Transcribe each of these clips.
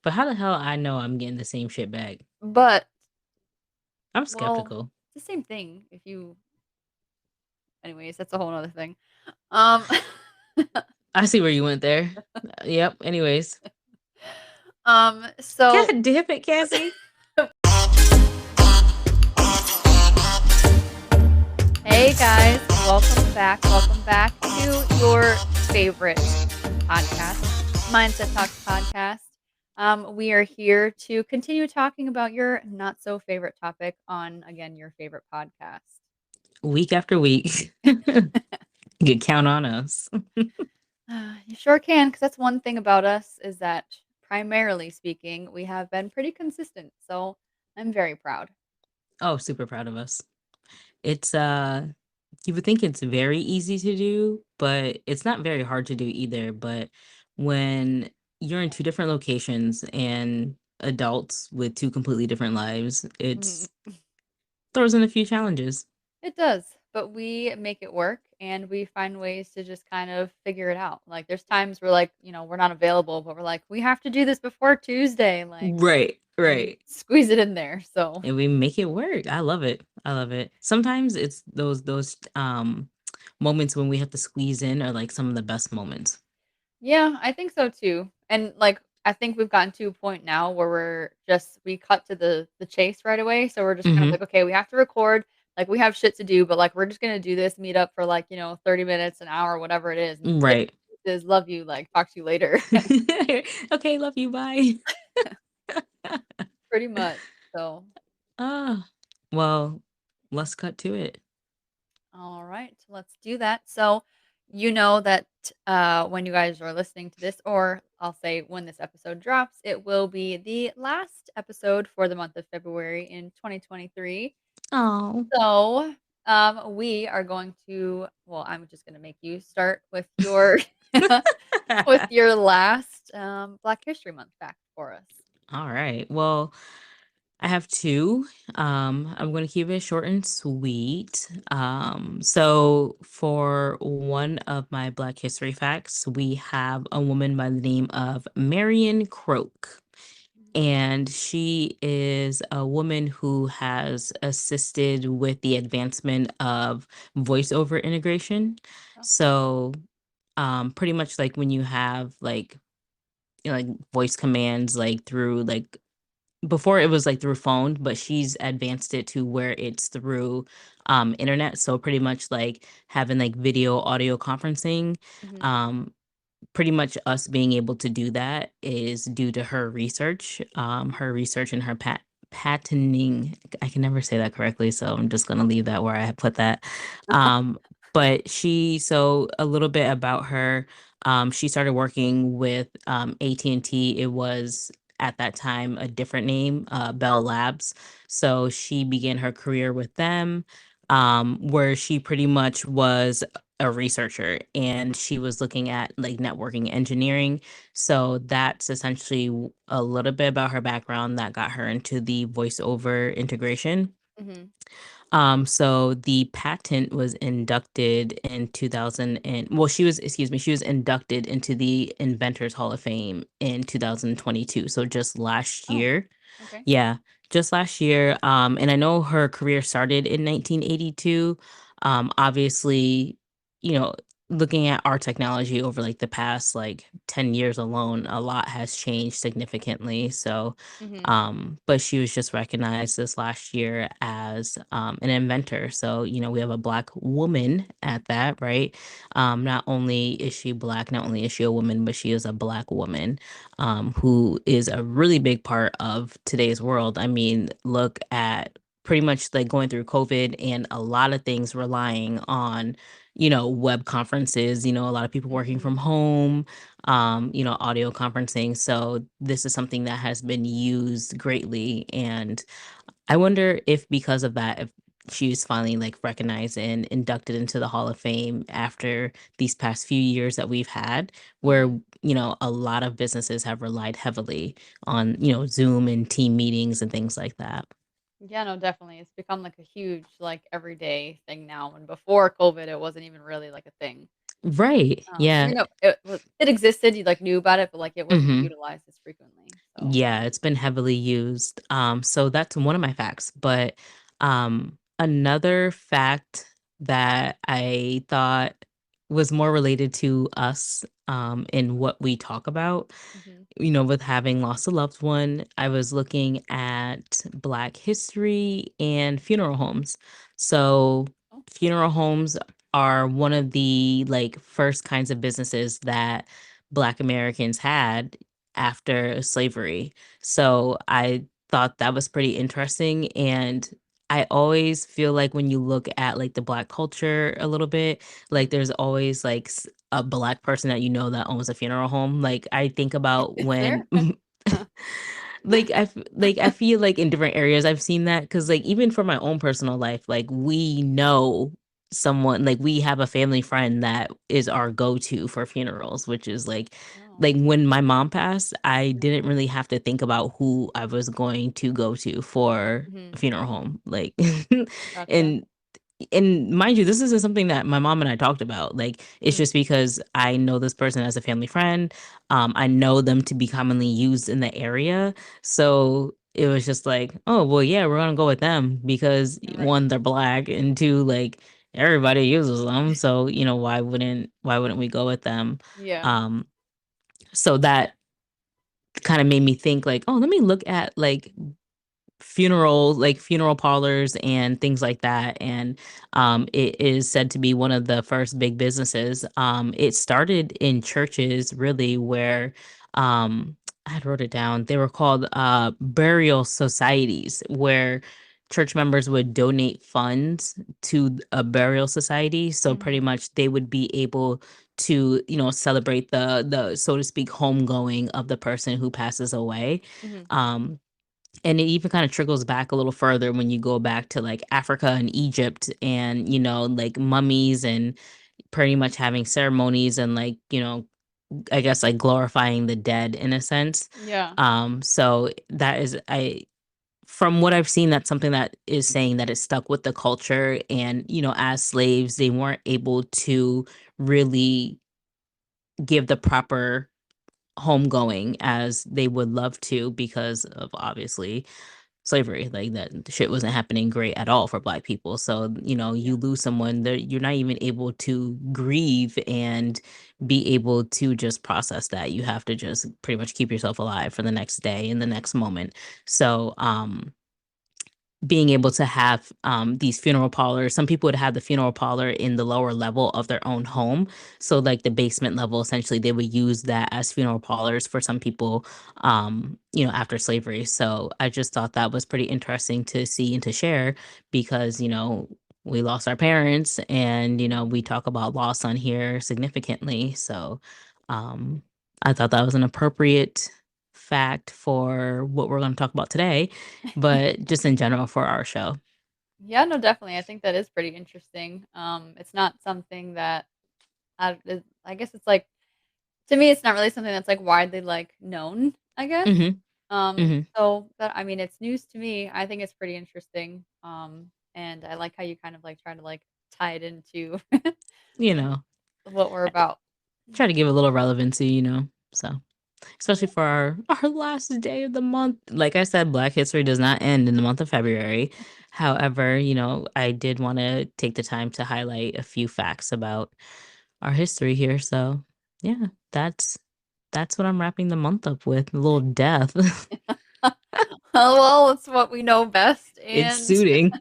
But how the hell I know I'm getting the same shit back? But I'm well, skeptical. it's the same thing. If you, anyways, that's a whole other thing. Um, I see where you went there. Yep. Anyways. so God damn it, Cassie. hey guys, welcome back to your favorite podcast, Mindset Talks podcast. We are here to continue talking about your not so favorite topic on again your favorite podcast. Week after week. You can count on us. You sure can, because that's one thing about us is that primarily speaking, we have been pretty consistent. So I'm very proud. Oh, super proud of us. It's you would think it's very easy to do, but it's not very hard to do either. But when you're in two different locations and adults with two completely different lives, Mhm. it's throws in a few challenges. It does, but we make it work and we find ways to just kind of figure it out. Like there's times we're like, we're not available, but we're like, we have to do this before Tuesday, like Right, and right. squeeze it in there. So And we make it work. I love it. I love it. Sometimes it's those moments when we have to squeeze in are like some of the best moments. yeah, I think so too. And like I think we've gotten to a point now where we cut to the chase right away. So we're just kind of Mhm. like, okay, we have to record. Like we have shit to do, but like we're just gonna do this, meet up for like, 30 minutes, an hour, whatever it is. And Right. is love you, like talk to you later. Okay, love you. Bye. Pretty much. So Ah, well, let's cut to it. all right, let's do that. So, you know that when you guys are listening to this, or I'll say when this episode drops, it will be the last episode for the month of February in 2023. Oh. So, we are going to, well, I'm just going to make you start with your with your last Black History Month fact for us. All right. Well, I have two. I'm going to keep it short and sweet. So for one of my Black History facts, we have a woman by the name of Marion Croak. And she is a woman who has assisted with the advancement of voiceover integration. Oh, So, pretty much like when you have like voice commands like through like before it was like through phone, but she's advanced it to where it's through internet. So pretty much like having like video audio conferencing. mhm. Um Pretty much us being able to do that is due to her research and her patenting. I can never say that correctly, so I'm just gonna leave that where I put that. Um, but so a little bit about her. She started working with AT&T. It was at that time a different name, Bell Labs. So she began her career with them, where she pretty much was a researcher and she was looking at like networking engineering. So that's essentially a little bit about her background that got her into the voiceover integration. Mhm. So the patent was inducted in 2000 and well, she was inducted into the Inventors Hall of Fame in 2022. So just last Oh, year. okay. Yeah, just last year. And I know her career started in 1982. Obviously, you know, looking at our technology over like the past like 10 years alone, a lot has changed significantly. So, Mhm. but she was just recognized this last year as an inventor. So, we have a Black woman at that, right? Not only is she Black, not only is she a woman, but she is a Black woman who is a really big part of today's world. I mean, look at pretty much like going through COVID and a lot of things relying on, web conferences, a lot of people working Mhm. from home, audio conferencing. So this is something that has been used greatly. And I wonder if because of that, if she was finally like recognized and inducted into the Hall of Fame after these past few years that we've had, where, Mhm. a lot of businesses have relied heavily on, Zoom and team meetings and things like that. Yeah, no, definitely. It's become like a huge, like everyday thing now. And before COVID, it wasn't even really like a thing. Right. Yeah. Even though it existed, you, like, knew about it, but, like, it wasn't Mhm. utilized as frequently, so Yeah, it's been heavily used. So that's one of my facts. But another fact that I thought was more related to us in what we talk about, mhm. with having lost a loved one, I was looking at Black history and funeral homes. So, Oh, funeral homes are one of the like first kinds of businesses that Black Americans had after slavery. So, I thought that was pretty interesting. And I always feel like when you look at like the Black culture a little bit, like mhm. there's always like a Black person that that owns a funeral home. Like, I think about Is when there? Huh. I feel like in different areas I've seen that because like, even for my own personal life, like, we know someone like, we have a family friend that is our go-to for funerals, which is Oh, when my mom passed, I mhm, didn't really have to think about who I was going to go to for a mhm. funeral home, like, Gotcha. and mind you, this isn't something that my mom and I talked about. Like, it's Mhm. just because I know this person as a family friend. I know them to be commonly used in the area. So it was just like, oh, well, yeah, we're gonna go with them because Right. one, they're Black, and two, like, everybody uses them. So, why wouldn't we go with them? Yeah. Um, so that kind of made me think like, oh, let me look at like funeral parlors and things like that. And it is said to be one of the first big businesses. It started in churches, really, where I wrote it down. They were called burial societies, where church members would donate funds to a burial society, so pretty Mhm, much they would be able to celebrate the so to speak homegoing of the person who passes away. mhm. um and it even kind of trickles back a little further when you go back to like Africa and Egypt, and like mummies, and pretty much having ceremonies, and like I guess like glorifying the dead in a sense. Yeah. So that is, I from what I've seen, that's something that is saying that it stuck with the culture. And as slaves, they weren't able to really give the proper homegoing as they would love to, because of obviously slavery. Like, that shit wasn't happening great at all for Black people. So Yeah. you lose someone that you're not even able to grieve and be able to just process that. You have to just pretty much keep yourself alive for the next day and the next moment. So being able to have these funeral parlors. Some people would have the funeral parlor in the lower level of their own home. So, like the basement level, essentially, they would use that as funeral parlors for some people, after slavery. So, I just thought that was pretty interesting to see and to share because, we lost our parents, and, we talk about loss on here significantly. So, um, I thought that was an appropriate fact for what we're going to talk about today, but just in general for our show. Yeah, no, definitely. I think that is pretty interesting. It's not something that I guess it's like to me, it's not really something that's like widely like known, I guess. Mhm, mhm. So that I mean, it's news to me. I think it's pretty interesting. And I like how you kind of like try to like tie it into You know, what we're I about. try to give a little relevancy, so especially for our last day of the month. Like I said, Black History does not end in the month of February. However, I did wanna take the time to highlight a few facts about our history here. So, yeah, that's what I'm wrapping the month up with, a little death. Oh, well, it's what we know best, It's and suiting.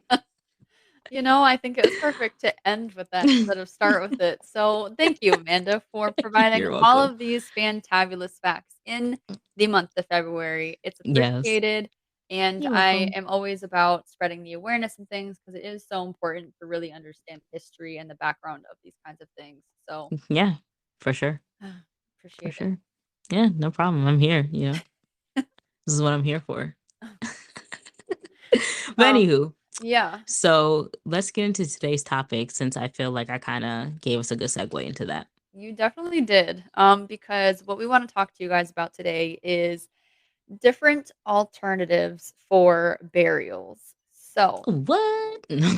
I think it was perfect to end with that instead of start with it. So, thank you, Amanda, for providing You're all welcome. of these fantabulous facts in the month of February. It's Yes. appreciated, and You're I welcome. am always about spreading the awareness and things because it is so important to really understand history and the background of these kinds of things. So, Yeah, for sure, for appreciate it. sure. Yeah, no problem. I'm here, This is what I'm here for. But Um, anywho, yeah. so let's get into today's topic since I feel like I kinda gave us a good segue into that. You definitely did. Because what we want to talk to you guys about today is different alternatives for burials. So, What? No.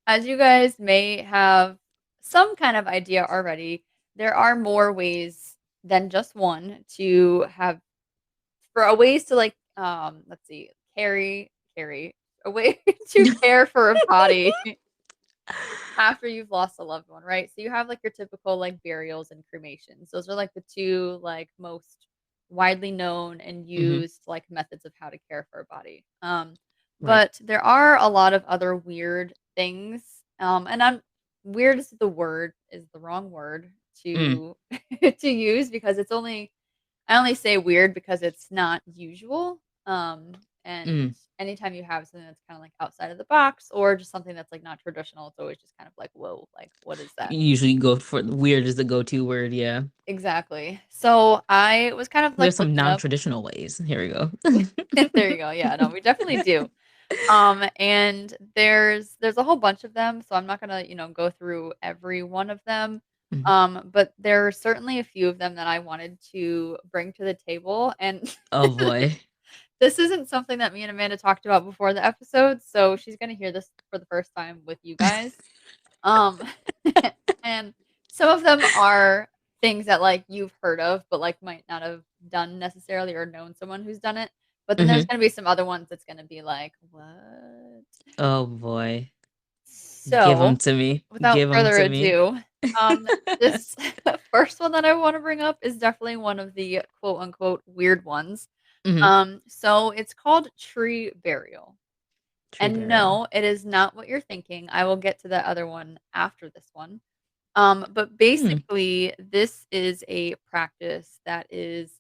as you guys may have some kind of idea already. There are more ways than just one to have for a ways to like let's see, carry a way to care for a body after you've lost a loved one, right? So you have like your typical like burials and cremations. Those are like the two like most widely known and Mhm. used like methods of how to care for a body. Right. But there are a lot of other weird things. And I'm weird is the wrong word Mm, to to use because it's only I only say weird because it's not usual. And mm. anytime you have something that's kind of like outside of the box or just something that's like not traditional, it's always just kind of like, whoa, like what is that? You usually go for weird is the go-to word, yeah. Exactly. So I was kind of like There's some looking up. non-traditional ways. Here we go. There you go. Yeah, no, we definitely do. And there's a whole bunch of them, so I'm not gonna, go through every one of them. Mhm. But there are certainly a few of them that I wanted to bring to the table, and Oh boy. this isn't something that me and Amanda talked about before the episode, so she's gonna hear this for the first time with you guys. Um, and some of them are things that, like, you've heard of, but, like, might not have done necessarily or known someone who's done it. But then there's Mhm. gonna be some other ones that's gonna be like, "What?" Oh boy. Give them So, to me. without Give them further to me. ado, this first one that I wanna bring up is definitely one of the quote, unquote, "weird ones." Mhm. So it's called tree burial. Tree And burial. no, it is not what you're thinking. I will get to the other one after this one. But Hmm. basically, this is a practice that is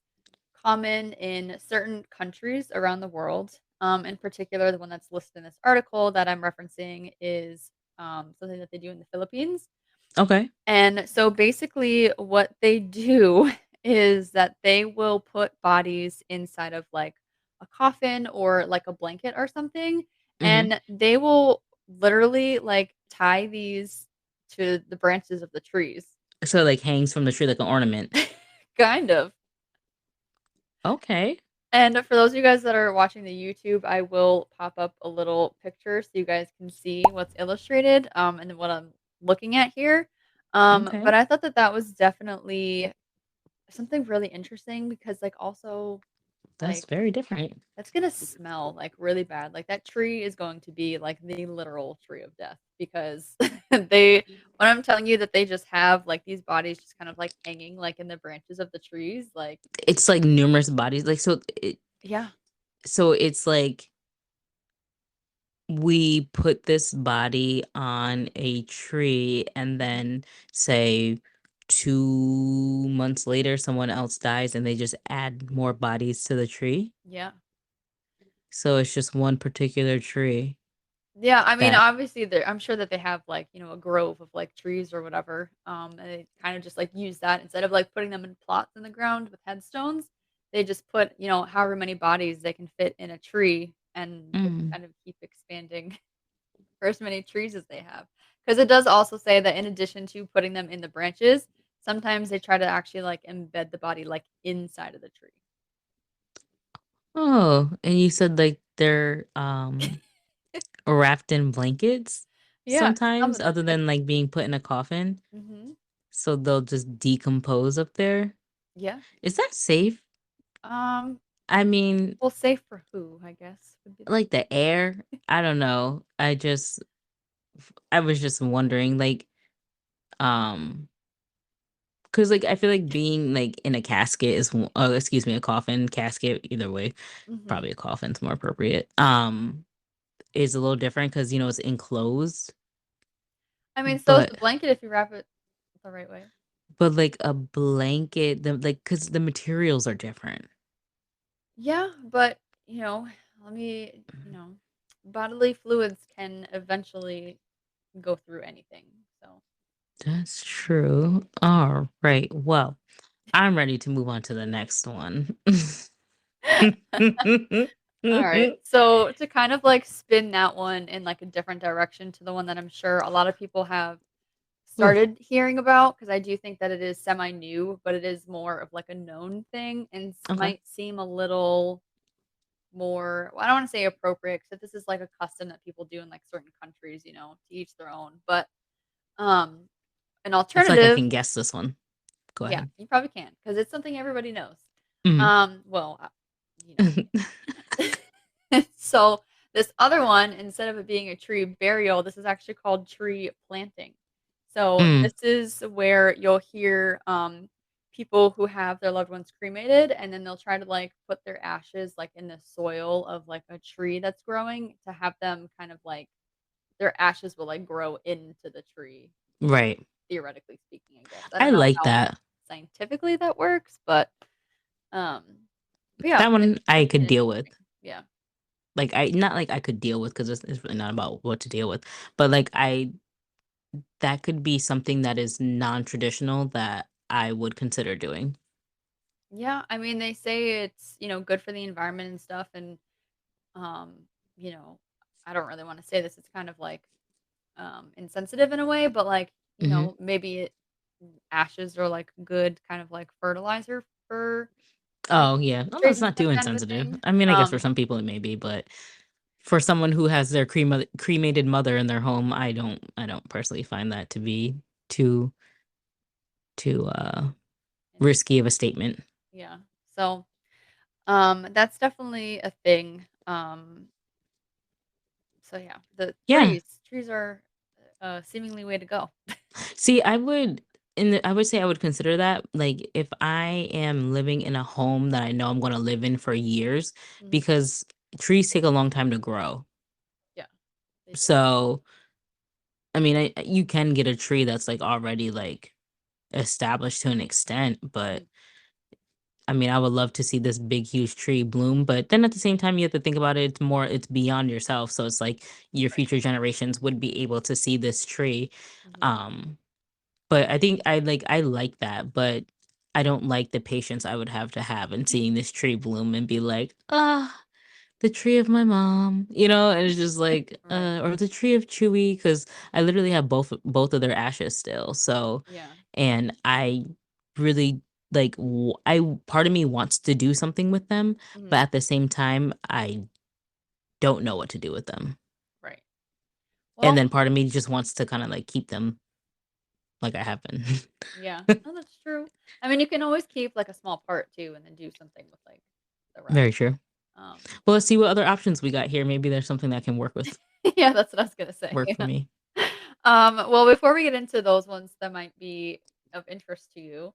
common in certain countries around the world. In particular, the one that's listed in this article that I'm referencing is something that they do in the Philippines. Okay. And so basically, what they do is that they will put bodies inside of like a coffin or like a blanket or something, Mhm. and they will literally like tie these to the branches of the trees. So it, like, hangs from the tree like an ornament. Kind of. Okay. And for those of you guys that are watching the YouTube, I will pop up a little picture so you guys can see what's illustrated, and then what I'm looking at here. But Okay. I thought that that was definitely something really interesting because, like, also, That's like, very different. that's gonna smell, like, really bad. Like, that tree is going to be, like, the literal tree of death because they when I'm telling you that they just have, like, these bodies just kind of, like, hanging, like, in the branches of the trees, like It's like numerous bodies. Like, yeah. so it's like we put this body on a tree and then say 2 months later someone else dies and they just add more bodies to the tree. Yeah. So it's just one particular tree Yeah, I mean, that obviously, I'm sure that they have, like, a grove of, like, trees or whatever, and they kinda just, like, use that instead of, like, putting them in plots in the ground with headstones, they just put, however many bodies they can fit in a tree, and they just mm, kind of keep expanding for as many trees as they have. Because it does also say that in addition to putting them in the branches, sometimes they try to actually, like, embed the body, like, inside of the tree. oh, and you said like they're wrapped in blankets Yeah, some sometimes of them. other than like being put in a coffin, Mhm. so they'll just decompose up there. Yeah. Is that safe? Um, I mean, well, safe for who, I guess, would be the like the air, I don't know. I was just wondering, like, um, because like I feel like being like in a casket excuse me, a coffin, casket, either way, Mhm. probably a coffin's more appropriate. Is a little different because it's enclosed, I mean, so is but the blanket if you wrap it the right way. like a blanket, because the materials are different. Yeah, but, let me bodily fluids can eventually go through anything, so That's true. All right. Well, I'm ready to move on to the next one. Alright, so to kind of, like, spin that one in, like, a different direction to the one that I'm sure a lot of people have Oof. started hearing about, because I do think that it is semi-new, but it is more of, like, a known thing and Okay. might seem a little more well, I don't wanna say appropriate, 'cause if this is, like, a custom that people do in, like, certain countries, to each their own, but, um, An I feel like I alternative, can guess this one. Go yeah, ahead. you probably can because it's something everybody knows. Mhm. Well, you know. So this other one, instead of it being a tree burial, this is actually called tree planting. So Mm, this is where you'll hear people who have their loved ones cremated, and then they'll try to like put their ashes like in the soil of like a tree that's growing to have them kind of like their ashes will like grow into the tree, right. theoretically speaking. I guess I I don't know like how that. scientifically that works, um, but yeah, That one it's I definitely could deal with. interesting. Yeah. Like I not like I could deal with because it's really not about what to deal with, but like I that could be something that is non-traditional that I would consider doing. Yeah, I mean, they say it's, good for the environment and stuff, and, um, you know, I don't really wanna say this, it's kind of, like, insensitive in a way, but, like, Hmm. maybe ashes are, like, good kind of, like, fertilizer for, like, Oh yeah, well, trees that's and not stuff too kind of a insensitive. thing. I mean, I guess for some people it may be, but for someone who has their cremated mother in their home, I don't personally find that to be too too And risky of a statement. yeah, so, that's definitely a thing, so yeah, the Yeah. trees are a seemingly way to go. See, I would say I would consider that, like, if I am living in a home that I know I'm gonna live in for years, Mhm. because trees take a long time to grow. Yeah, they do. So, I mean, you can get a tree that's, like, already, like, established to an extent, but, Mhm. I mean, I would love to see this big, huge tree bloom, but then at the same time, you have to think about it, it's beyond yourself, so it's like your Right. future generations would be able to see this tree, Mhm. um but I think I like that, but I don't like the patience I would have in seeing this tree bloom and be like, "Ah, the tree of my mom," and it's just like, Right. or the tree of Chewy, because I literally have both of their ashes still. So, Yeah. and I really like, I part of me wants to do something with them, but Mhm. at the same time, I don't know what to do with them. Right. And Well, then part of me just wants to kind of like keep them like I have been. yeah. No, that's true. I mean, you can always keep, like, a small part too and then do something with, like, the rest. Very true. Um, Well, let's see what other options we got here. Maybe there's something that can yeah, that's what I was gonna say. work for me. Well, before we get into those ones that might be of interest to you,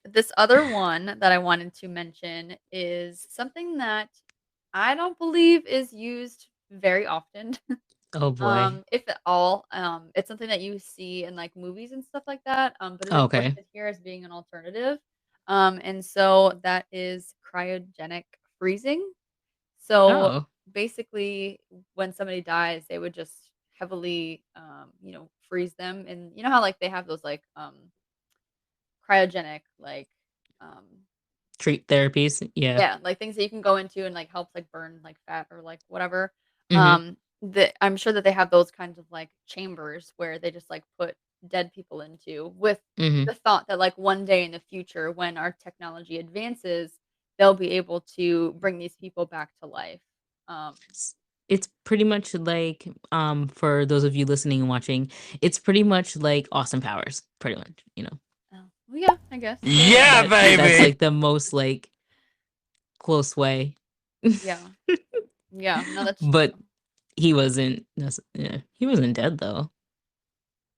this other one that I wanted to mention is something that I don't believe is used very often. Oh boy. If at all, it's something that you see in, like, movies and stuff like that, but it is Okay. listed here as being an alternative, and so that is cryogenic freezing. So, Oh, basically, when somebody dies, they would just heavily, freeze them, and you know how, like, they have those, like, cryogenic, like, um treat therapies. Yeah. yeah, like, things that you can go into and, like, helps, like, burn, like, fat or, like, whatever. Mhm. I'm sure that they have those kinds of, like, chambers where they just, like, put dead people into with Mhm. the thought that, like, one day in the future when our technology advances, they'll be able to bring these people back to life. Um S It's pretty much like, for those of you listening and watching, it's pretty much like Austin Powers, pretty much. Oh, well, yeah, I guess. So Yeah, That's baby. like the most like close way. yeah. Yeah, no, that's But true. he wasn't dead though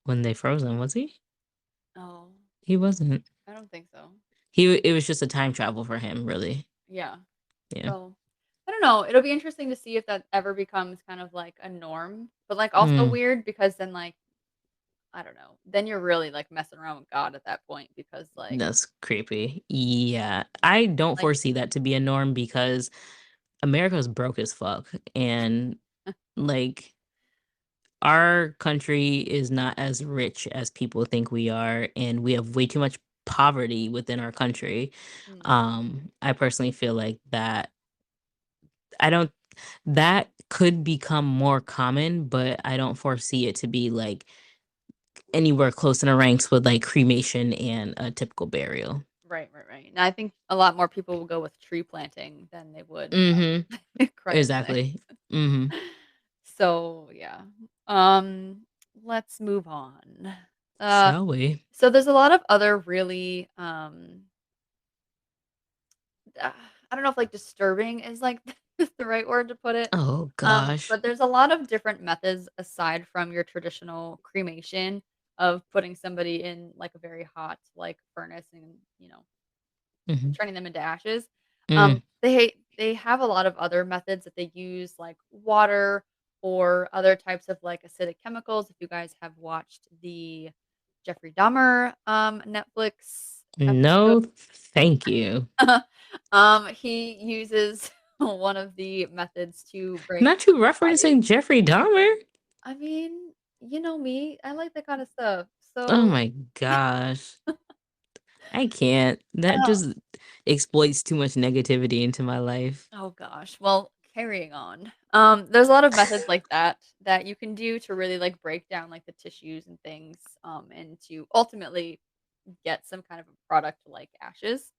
when they froze him, was he? Oh, He wasn't. I don't think so. It was just a time travel for him, really. Yeah. Yeah. So, I don't know, it'll be interesting to see if that ever becomes kind of like a norm, but, like, also Mm, weird because then, like, I don't know, then you're really, like, messing around with God at that point because, that's creepy. Yeah. I don't like foresee that to be a norm because America's broke as fuck, and, like, our country is not as rich as people think we are, and we have way too much poverty within our country. mm, I personally feel like I don't that could become more common, but I don't foresee it to be, like, anywhere close in the ranks with, like, cremation and a typical burial. right, right, right, and I think a lot more people will go with tree planting than they would, Mhm. cryogenic. Exactly. Mhm. So, yeah. Um, let's move on. Uh, Shall we? so there's a lot of other really, uh, I don't know if like disturbing is like the right word to put it. Oh gosh. But there's a lot of different methods aside from your traditional cremation of putting somebody in like a very hot like furnace and Hmm. turning them into ashes. Mm. They have a lot of other methods that they use, like water or other types of like acidic chemicals. If you guys have watched the Jeffrey Dahmer Netflix episode, No, thank you. he uses one of the methods to break Not you bodies. referencing Jeffrey Dahmer? I mean, you know me, I like that kind of stuff. Oh So, my gosh. I can't. That uh, just exploits too much negativity into my life. oh gosh. Well, carrying on. There's a lot of methods like that that you can do to really like break down like the tissues and things, and to ultimately get some kind of a product like ashes.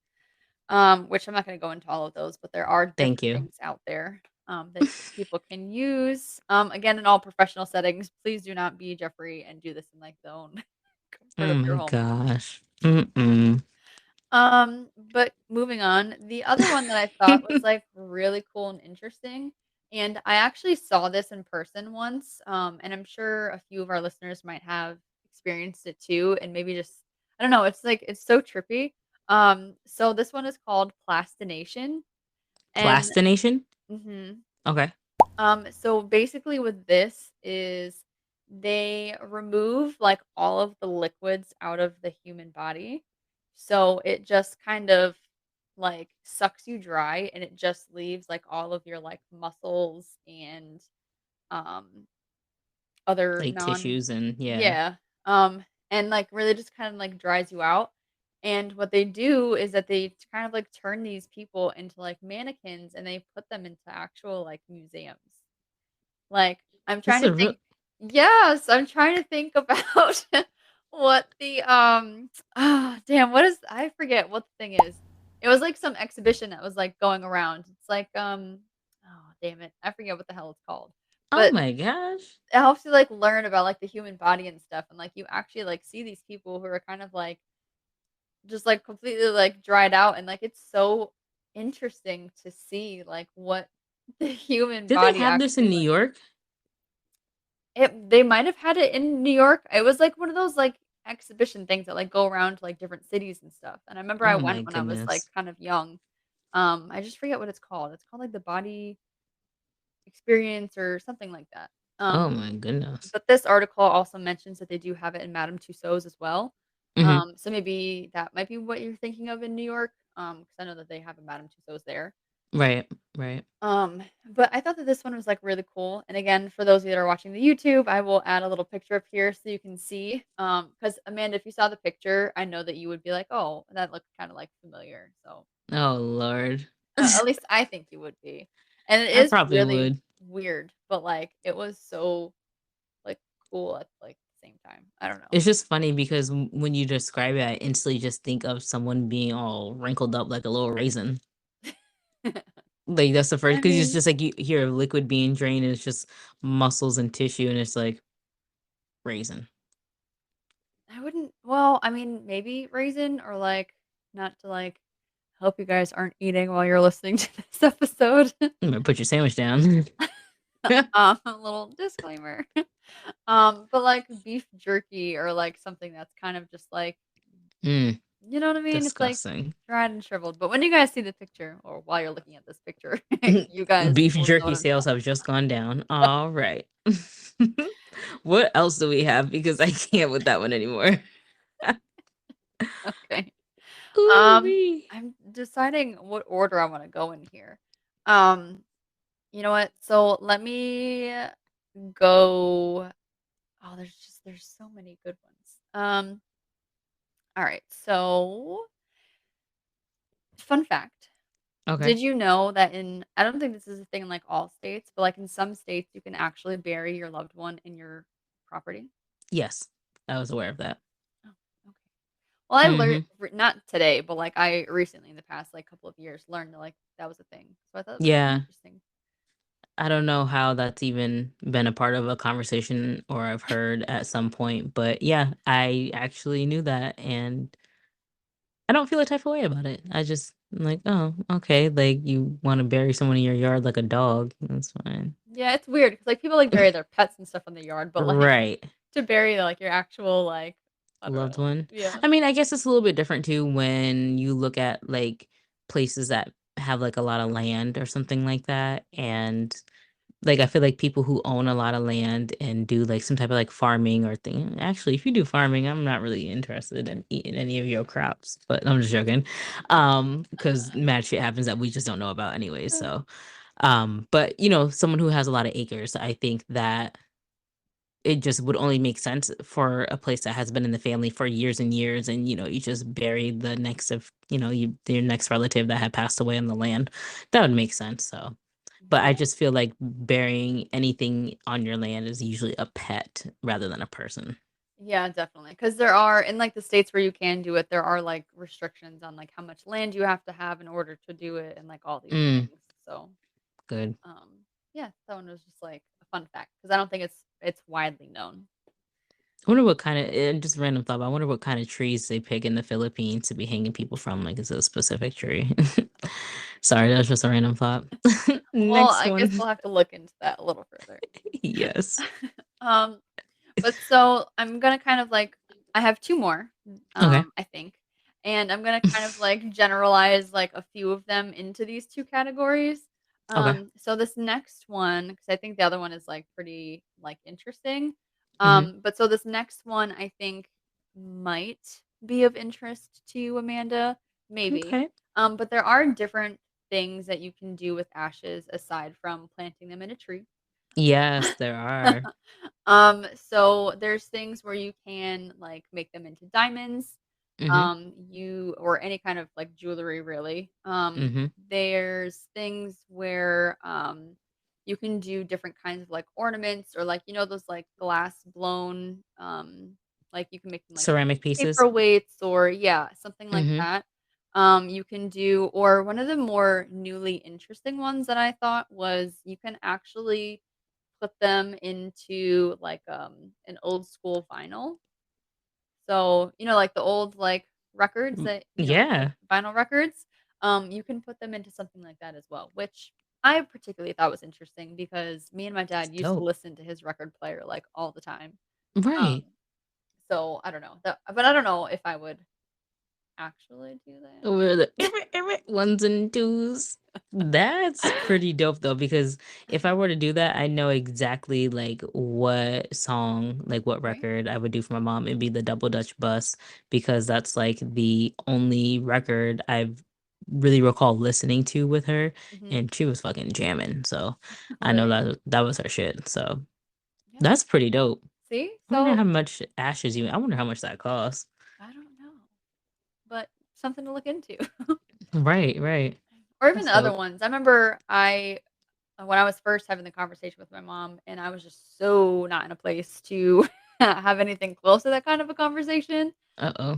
Which I'm not going to go into all of those, but there are Thank different you. things out there that people can use. Again, in all professional settings, please do not be Jeffrey and do this in like the own comfort Oh of your my home. gosh. Mm-mm. But moving on, the other one that I thought was, like, really cool and interesting, and I actually saw this in person once, and I'm sure a few of our listeners might have experienced it too, and maybe just I don't know, it's like it's so trippy. So this one is called plastination, and Plastination? mhm. Okay. So basically with this is they remove like all of the liquids out of the human body. So it just kind of like sucks you dry and it just leaves like all of your like muscles and um other Like non tissues and yeah. yeah. And like really just kind of like dries you out. And what they do is that they kind of like turn these people into like mannequins and they put them into actual like museums. Like, I'm This trying is to a real think yes, I'm trying to think about what the, damn, what is I forget what the thing is. It was, like, some exhibition that was, like, going around. It's like, oh, damn it, I forget what the hell it's called. oh But my gosh. it helps you, like, learn about, like, the human body and stuff, and, like, you actually, like, see these people who are kind of, like, just, like, completely, like, dried out, and, like, it's so interesting to see, like, what the human Did they body have this in actually, New like York? they might have had it in New York. It was, like, one of those, like, exhibition things that, like, go around to, like, different cities and stuff, and I remember I Oh my went when I was, like, goodness. kind of young. I just forget what it's called. It's called, like, the Body Experience or something like that. Oh Um, my goodness. but this article also mentions that they do have it in Madame Tussauds as well. Hmm. So maybe that might be what you're thinking of in New York, because I know that they have a Madame Tussauds there. Right. Right. But I thought that this one was, like, really cool, and again, for those of you that are watching the YouTube, I will add a little picture up here so you can see, because Amanda, if you saw the picture, I know that you would be like, "Oh, that looked kinda, like, familiar," so, Oh Lord. at least I think you would be, and it I is probably really would. weird, but, like, it was so, like, cool at, like, the same time. I don't know. It's just funny because when you describe it, I instantly just think of someone being all wrinkled up like a little raisin. Like that's the first I because it's mean, just like you hear a liquid being drained and it's just muscles and tissue and it's like raisin. I wouldn't well, I mean, maybe raisin or, like, not to, like, hope you guys aren't eating while you're listening to this episode. Put your sandwich down. A little disclaimer. But, like, beef jerky or, like, something that's kind of just, like Mm, you know what I mean? It's, like, disgusting. dried and shriveled, but when you guys see the picture or while you're looking at this picture, you guys Beef will know what jerky I'm sales talking have just gone down. All right. What else do we have? Because I can't with that one anymore. okay. Ooh Um, wee. I'm deciding what order I wanna go in here. Um, you know what? So, let me go there's so many good ones. Alright, so fun fact. Okay. Did you know that in I don't think this is a thing in, like, all states, but, like, in some states, you can actually bury your loved one in your property? Yes, I was aware of that. Oh, okay. Well, I learned Hmm. not today, but, like, I recently in the past, like, couple of years learned that, like, that was a thing. So I thought it was kinda Yeah, interesting. I don't know how that's even been a part of a conversation or I've heard at some point, but yeah, I actually knew that and I don't feel a type of way about it. I just am like, oh, okay, like you want to bury someone in your yard like a dog. That's fine. Yeah, it's weird 'cause, like, people, like, bury their pets and stuff in the yard, but, like, Right. to bury, like, your actual, like, I don't Loved know. one. Yeah. I mean, I guess it's a little bit different too when you look at like places that have like a lot of land or something like that. And like I feel like people who own a lot of land and do like some type of like farming or thing. Actually, if you do farming, I'm not really interested in eating any of your crops, but I'm just joking. Because mad shit happens that we just don't know about anyway. So but someone who has a lot of acres, I think that it just would only make sense for a place that has been in the family for years and years, and, you just bury the next of your next relative that had passed away on the land. That would make sense, so but I Yeah. just feel like burying anything on your land is usually a pet rather than a person. Yeah, definitely. Because there are in, like, the states where you can do it, there are, like, restrictions on, like, how much land you have to have in order to do it and, like, all these Mm, things. So, good. yeah, that one was just, like, a fun fact because I don't think it's widely known. I wonder what kinda and just random thought, but I wonder what kinda trees they pick in the Philippines to be hanging people from, like, is it a specific tree? Sorry, that's just a random thought. Well, Next I guess one. we'll have to look into that a little further. Yes. Um, but so I'm gonna kind of like I have 2 more, Okay. I think, and I'm gonna kind of like generalize like a few of them into these 2 categories. Okay. So this next one, because I think the other one is like pretty like interesting. Mhm. But so this next one I think might be of interest to you, Amanda, maybe. Okay. But there are different things that you can do with ashes aside from planting them in a tree. Yes, there are. So there's things where you can, like, make them into diamonds, Mhm. you or any kind of, like, jewelry really. Mhm. There's things where, you can do different kinds of, like, ornaments or, like, those, like, glass blown, like, you can make them, like, Ceramic pieces. paperweights or yeah, something like Mhm. that. You can do or one of the more newly interesting ones that I thought was you can actually put them into, like, an old school vinyl. So, like, the old, like, records that like, Yeah. vinyl records, you can put them into something like that as well, which I particularly thought was interesting because me and my That's dad used to dope. listen to his record player, like, all the time. Um, Right. so I don't know, but I don't know if I would actually do that. Over the ones and twos. That's pretty dope though, because if I were to do that, I know exactly like what song, like what Right? record I would do for my mom. It'd be the Double Dutch Bus because that's like the only record I've really recall listening to with her, Mhm. and she was fucking jamming. So I know Right. that was her shit. So Yeah. that's pretty dope. See? I wonder So how much ashes you. I wonder how much that costs. I don't know, but something to look into. Right, right. Or even That's the other dope. ones. I remember when I was first having the conversation with my mom, and I was just so not in a place to have anything close to that kind of a conversation. Uh oh.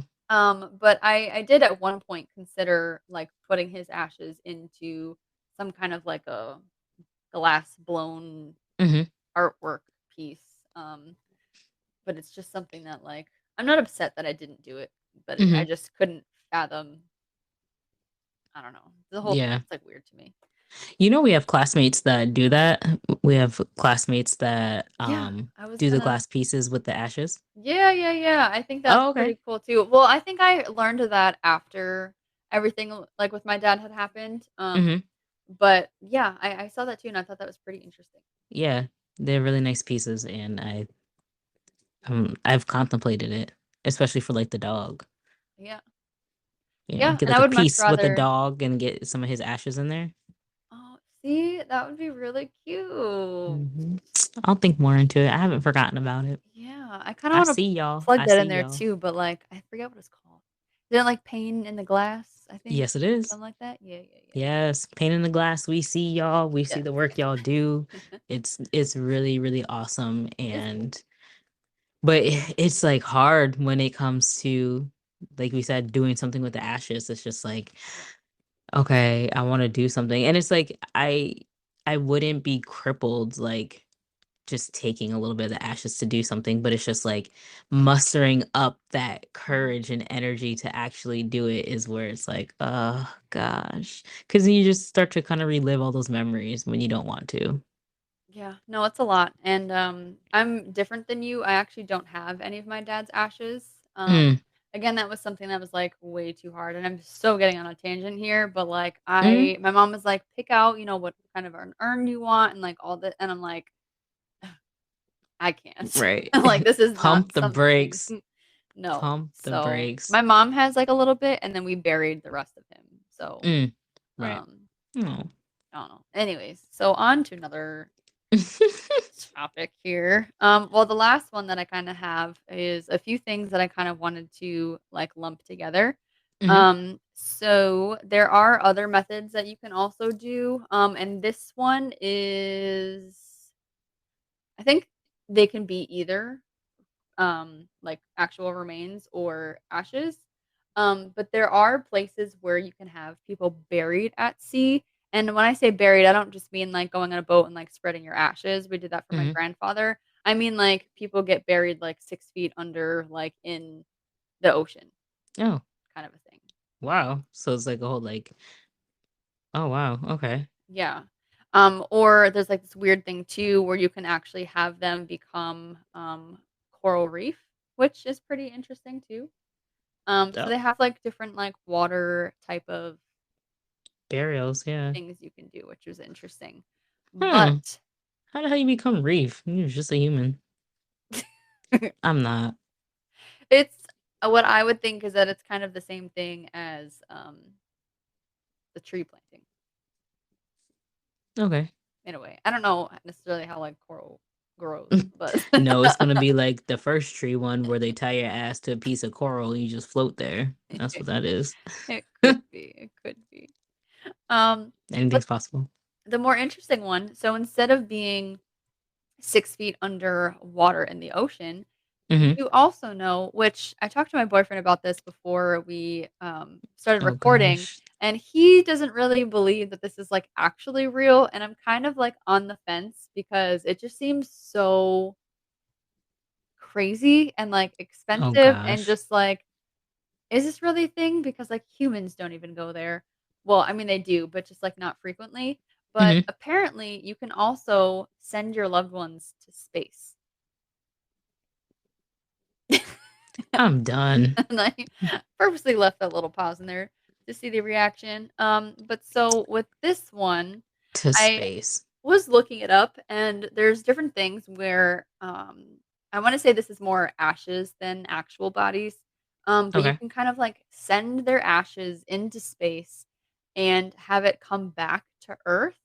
But I did at one point consider like putting his ashes into some kind of like a glass blown Mhm. artwork piece. But it's just something that like I'm not upset that I didn't do it, but I Mhm. just couldn't fathom. I don't know. The whole thing Yeah. is like weird to me. We have classmates that do that. We have classmates that, Yeah, I was do the gonna glass pieces with the ashes. Yeah, yeah, yeah, I think that's Oh, okay. pretty cool too. Well, I think I learned of that after everything, like, with my dad had happened, Mhm. but yeah, I saw that too, and I thought that was pretty interesting. Yeah. They're really nice pieces, and I've contemplated it, especially for, like, the dog. Yeah. Yeah, Get, and like, I a would much piece with the rather dog and get some of his ashes in there. Oh, see, that would be really cute. Mhm. I'll think more into it. I haven't forgotten about it. Yeah, I kinda I wanna see y'all. plug I that see in there y'all. too, but, like, I forget what it's called. Is it, like, Pain in the Glass, I think? Yes, it is. Something like that? Yeah, yeah, yeah. Yes, pain in the glass. We see y'all. We see Yes. the work y'all do. It's really really awesome, It is cool. and but it's like hard when it comes to, like we said, doing something with the ashes. It's just like, Yeah. okay, I want to do something, and it's like, I wouldn't be crippled like just taking a little bit of the ashes to do something, but it's just like mustering up that Mhm. courage and energy to actually do it is where it's like, oh gosh. Because you just start to kind of relive all those memories when you don't want to. Yeah, no, it's a lot, and, I'm different than you. I actually don't have any of my dad's ashes. Mm, Again, that was something that was, like, way too hard, and I'm so getting on a tangent here, but, like, mm, I my mom was like, "Pick out, what kind of an urn you want," and, like, all that, and I'm like, "I can't." right. Like, this is not Pump the something. brakes. No. Pump the So, brakes. my mom has, like, a little bit, and then we buried the rest of him. So, Mm, right. um, Oh. I don't know. Anyways, so on to another topic here. Well, the last one that I kind of have is a few things that I kind of wanted to like lump together. Hmm. So there are other methods that you can also do. And this one is, I think they can be either like actual remains or ashes. But there are places where you can have people buried at sea. And when I say buried, I don't just mean like going on a boat and like spreading your ashes. We did that for my Hmm. grandfather. I mean like people get buried like 6 feet under, like in the ocean, Oh, kind of a thing. wow. So it's like a whole like, oh wow. Okay. Yeah. Or there's like this weird thing too where you can actually have them become coral reef, which is pretty interesting too. So Oh, they have, like, different, like, water type of burials, yeah. things you can do, which is interesting. Hmm. But How the hell you become Reef? You're just a human. I'm not. it's what I would think is that it's kind of the same thing as, the tree planting Okay. in a way. I don't know necessarily how, like, coral grows, but No, it's gonna be like the first tree one where they tie your ass to a piece of coral and you just float there. That's what that is. it could be, it could be. Um, but Anything's possible. the more interesting one, so instead of being 6 feet under water in the ocean, Hmm. you also know, which I talked to my boyfriend about this before we, started Oh recording, gosh. and he doesn't really believe that this is, like, actually real, and I'm kind of, like, on the fence because it just seems so crazy and, like, Oh expensive and gosh. just, like, is this really a thing? Because, like, humans don't even go there. Well, I mean, they do, but just, like, not frequently. But Hmm. apparently, you can also send your loved ones to space. I'm done. And I purposely left that little pause in there to see the reaction. But so with this one, To I space. was looking it up, and there's different things where I want to say this is more ashes than actual bodies. But you Okay. can kind of like send their ashes into space and have it come back to Earth,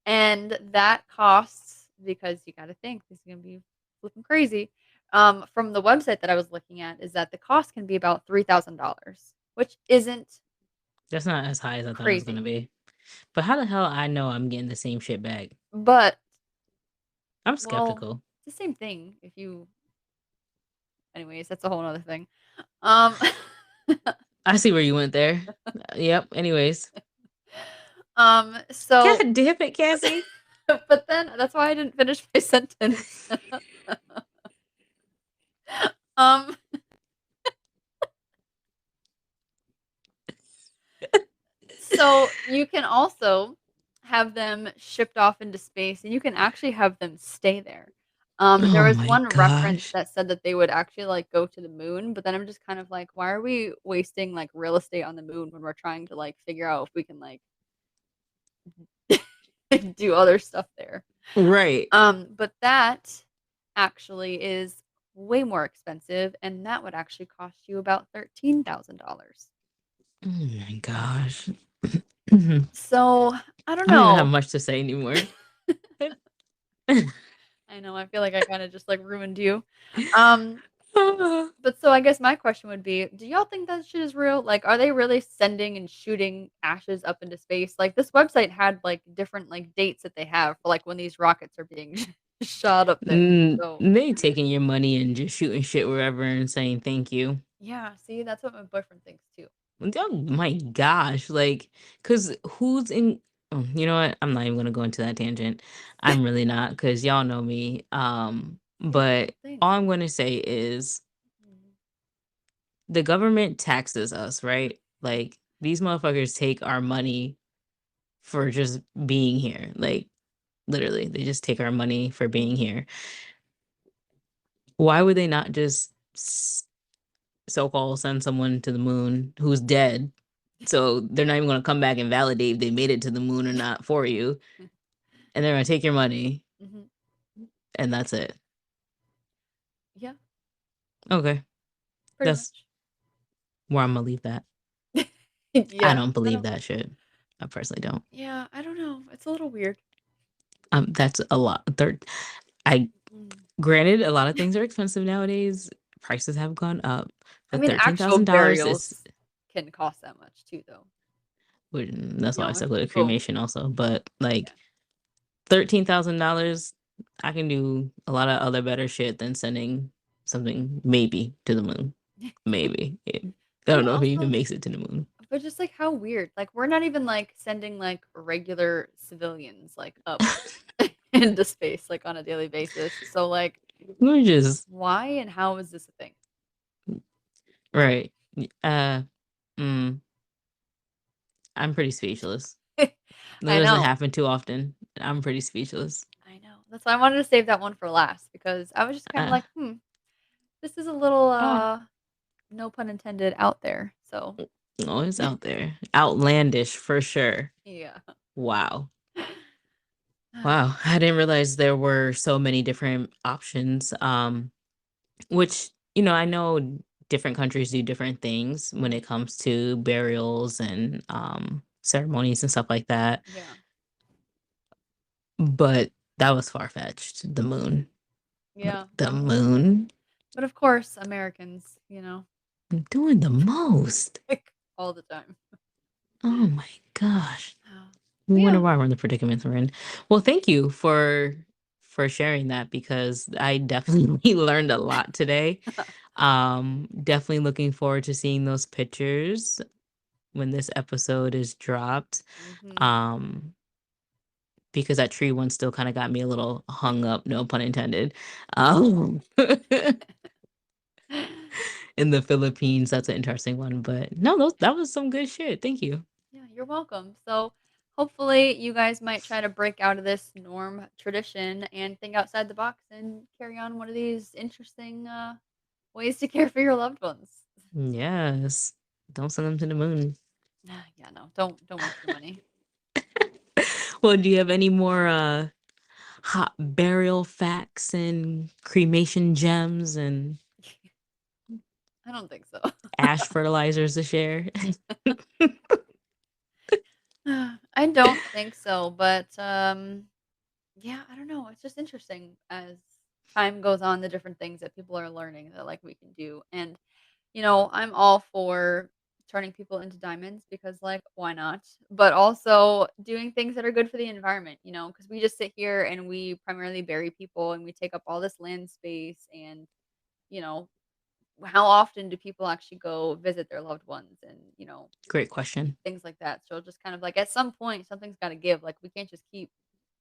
and that costs, because you got to think this is gonna be flipping crazy. From the website that I was looking at, is that the cost can be about $3,000, which isn't That's not as high as I thought it was gonna crazy, be. But how the hell I know I'm getting the same shit back? but I'm well, skeptical. it's the same thing. If you, anyways, that's a whole other thing. Um, I see where you went there. Yep. Anyways. so, God damn it, Cassie. but then that's why I didn't finish my sentence. um, So you can also have them shipped off into space, and you can actually have them stay there. There Oh was my one reference gosh. that said that they would actually like go to the moon, but then I'm just kind of like, why are we wasting like real estate on the moon when we're trying to like figure out if we can like do other stuff there? Right. But that actually is way more expensive, and that would actually cost you about $13,000. Oh my gosh. I So I don't don't even have know. much to say anymore. I know, I feel like I kinda just, like, ruined you. Um, but so I guess my question would be, do y'all think that shit is real? Like, are they really sending and shooting ashes up into space? Like, this website had, like, different, like, dates that they have for, like, when these rockets are being shot up there. So They taking your money and just shooting shit wherever and saying thank you. yeah, see, that's what my boyfriend thinks too. Oh my gosh, like, cause who's in? You know what? I'm not even gonna go into that tangent. I'm really not, because y'all know me. It's a But thing. all I'm gonna say is Mhm. the government taxes us, right? Like these motherfuckers take our money for just being here. Like literally, they just take our money for being Mhm. here. Why would they not just so-called send someone to the moon who's dead? So they're not even gonna come back and validate if they made it to the moon or not for you, and they're gonna take your money, Mhm. and that's it. Yeah, Okay, pretty that's much. where I'm gonna leave that. I Yeah, don't I believe don't. that shit. I personally don't. Yeah, I don't know. It's a little weird. That's a lot. I Mm. granted a lot of things are expensive nowadays. Prices have gone up, I but mean, actual $13,000 is. burials can cost that much too, though. That's You why I know, if said with a people, cremation also. But yeah, like $13,000, I can do a lot of other better shit than sending something maybe to the moon. Maybe. I and don't know if it even also, makes it to the moon. but just like how weird. Like we're not even like sending like regular civilians like up into space like on a daily basis. So like, We're just why and how is this a thing? right. Uh, mm, I'm pretty speechless. That I doesn't know. happen too often. I'm pretty speechless. I know. That's why I wanted to save that one for last because I was just kind of Uh, like, this is a little oh, no pun intended out there. So, oh, it's out there. Outlandish for sure. yeah. Wow. Wow. I didn't realize there were so many different options. Which, I know different countries do different things when it comes to burials and ceremonies and stuff like that. Yeah. But that was far fetched. The moon. Like Yeah. the moon. But of course, Americans, I'm doing the most. like all the time. Oh my gosh. Oh. We But wonder yeah. why we're in the predicaments we're in. Well, thank you for sharing that, because I definitely learned a lot today. Definitely looking forward to seeing those pictures when this episode is dropped. hmm Um, because that tree one still kind of got me a little hung up, no pun intended. Um, in the Philippines, that's an interesting one. But no, that was some good shit. Thank you. Yeah, you're welcome. So, hopefully, you guys might try to break out of this norm tradition and think outside the box and carry on one of these interesting ways to care for your loved ones. Yes. Don't send them to the moon. Yeah, no, don't waste your money. Well, do you have any more hot burial facts and cremation gems and I don't think so. ash fertilizers to share? I don't think so, but yeah, I don't know. It's just interesting as time goes on, the different things that people are learning that like we can do. And I'm all for turning people into diamonds because like why not? But also doing things that are good for the environment, because we just sit here and we primarily bury people and we take up all this land space and you know, how often do people actually go visit their loved ones and, Great question. things like that. So just kind of like at some point something's got to give. Like we can't just keep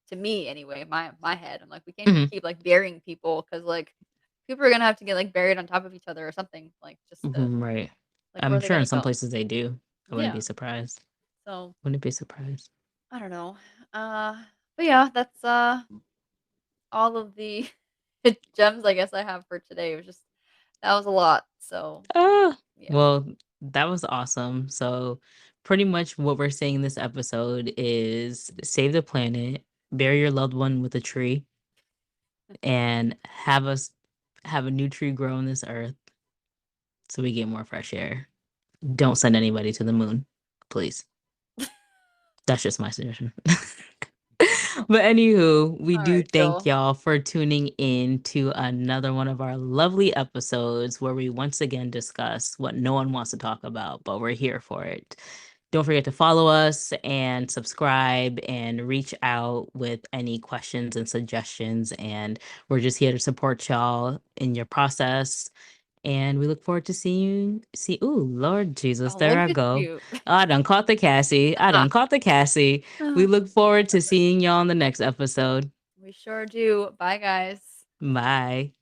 to me anyway, my head. I'm like we can't Hmm. just keep like burying people cuz like people are going to have to get like buried on top of each other or something like just to Right. like where I'm are they sure going in to some go? places they do. I wouldn't be Yeah. surprised. So, Wouldn't be surprised. I don't know. Uh but yeah, that's all of the gems I guess I have for today. It was just that was a lot. So, Ah, yeah. well, that was awesome. So, pretty much what we're saying in this episode is save the planet, bury your loved one with a tree, and have a new tree grow on this earth so we get more fresh air. Don't send anybody to the moon, please. That's just my suggestion. But anywho, we All do right, thank Joel. y'all for tuning in to another one of our lovely episodes where we once again discuss what no one wants to talk about, but we're here for it. Don't forget to follow us and subscribe and reach out with any questions and suggestions. And we're just here to support y'all in your process. And we look forward to seeing you. Ooh, Lord Jesus, Oh, there look I at go. you. I done caught the Cassie. I done caught the Cassie. We look forward to seeing y'all on the next episode. We sure do. Bye, guys. Bye.